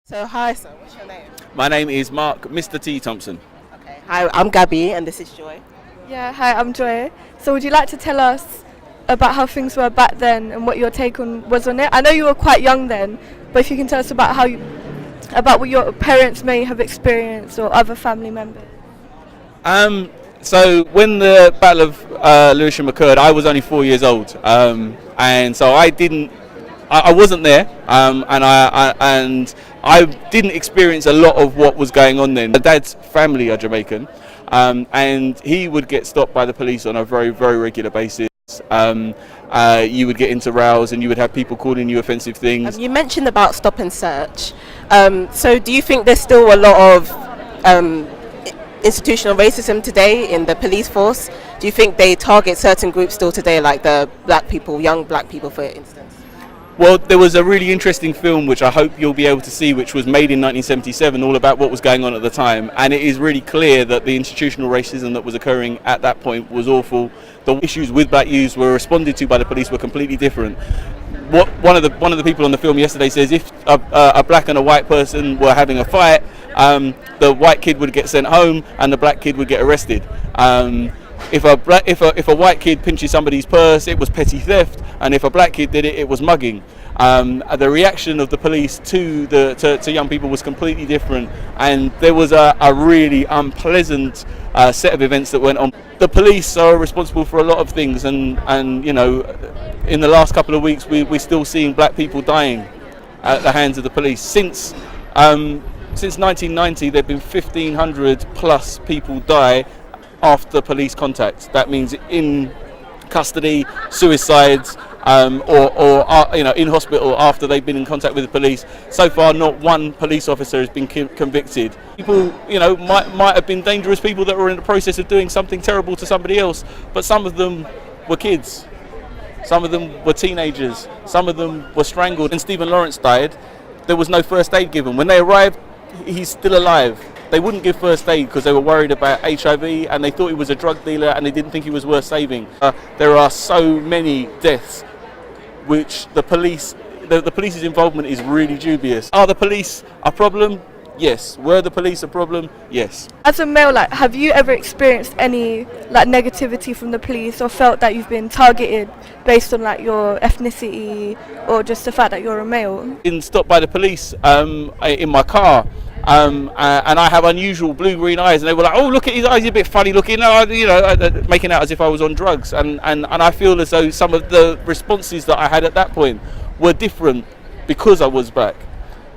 So hi, sir. What's your name? My name is Mark Mr T Thompson. Okay. Hi, I'm Gabby, and this is Joy. Yeah, hi, I'm Joy. So would you like to tell us about how things were back then and what your take was on it? I know you were quite young then, but if you can tell us about about what your parents may have experienced or other family members. So when the Battle of Lewisham occurred, I was only 4 years old, and so I wasn't there, and I didn't experience a lot of what was going on then. My dad's family are Jamaican, and he would get stopped by the police on a very, very regular basis. You would get into rows and you would have people calling you offensive things. You mentioned about stop and search. So do you think there's still a lot of institutional racism today in the police force? Do you think they target certain groups still today, like the black people, young black people, for instance? Well, there was a really interesting film which I hope you'll be able to see, which was made in 1977, all about what was going on at the time, and it is really clear that the institutional racism that was occurring at that point was awful. The issues with black youths were responded to by the police were completely different. One of the people on the film yesterday says if a black and a white person were having a fight, the white kid would get sent home and the black kid would get arrested. If a white kid pinches somebody's purse, it was petty theft, and if a black kid did it, it was mugging. The reaction of the police to young people was completely different, and there was a really unpleasant set of events that went on. The police are responsible for a lot of things, and you know, in the last couple of weeks, we're still seeing black people dying at the hands of the police. Since 1990, there have been 1,500 plus people die after police contact. That means in custody, suicides, or you know, in hospital after they've been in contact with the police. So far, not one police officer has been convicted. People, you know, might have been dangerous people that were in the process of doing something terrible to somebody else, but some of them were kids, some of them were teenagers, some of them were strangled. When Stephen Lawrence died, there was no first aid given. When they arrived, he's still alive. They wouldn't give first aid because they were worried about HIV and they thought he was a drug dealer and they didn't think he was worth saving. There are so many deaths which the police's involvement is really dubious. Are the police a problem? Yes. Were the police a problem? Yes. As a male, like, have you ever experienced any like negativity from the police or felt that you've been targeted based on like your ethnicity or just the fact that you're a male? Been stopped by the police in my car. And I have unusual blue-green eyes, and they were like, "Oh, look at his eyes, he's a bit funny looking," you know, making out as if I was on drugs. And I feel as though some of the responses that I had at that point were different because I was black.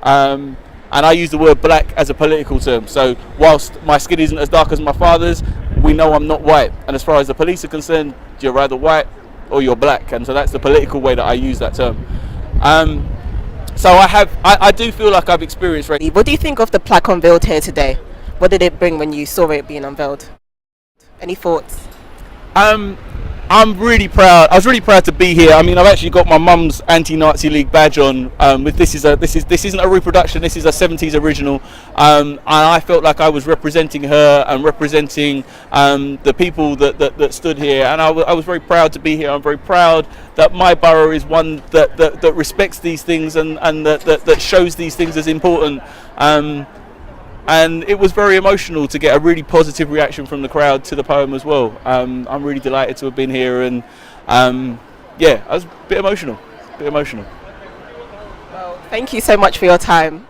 And I use the word black as a political term. So whilst my skin isn't as dark as my father's, we know I'm not white. And as far as the police are concerned, you're either white or you're black. And so that's the political way that I use that term. So I do feel like I've experienced racism. What do you think of the plaque unveiled here today? What did it bring when you saw it being unveiled? Any thoughts? I'm really proud. I was really proud to be here. I mean, I've actually got my mum's anti-Nazi League badge on. This isn't a reproduction. This is a 70s original, and I felt like I was representing her and representing the people that stood here. And I was very proud to be here. I'm very proud that my borough is one that respects these things and that shows these things as important. And it was very emotional to get a really positive reaction from the crowd to the poem as well. I'm really delighted to have been here, and yeah, I was a bit emotional. Well, thank you so much for your time.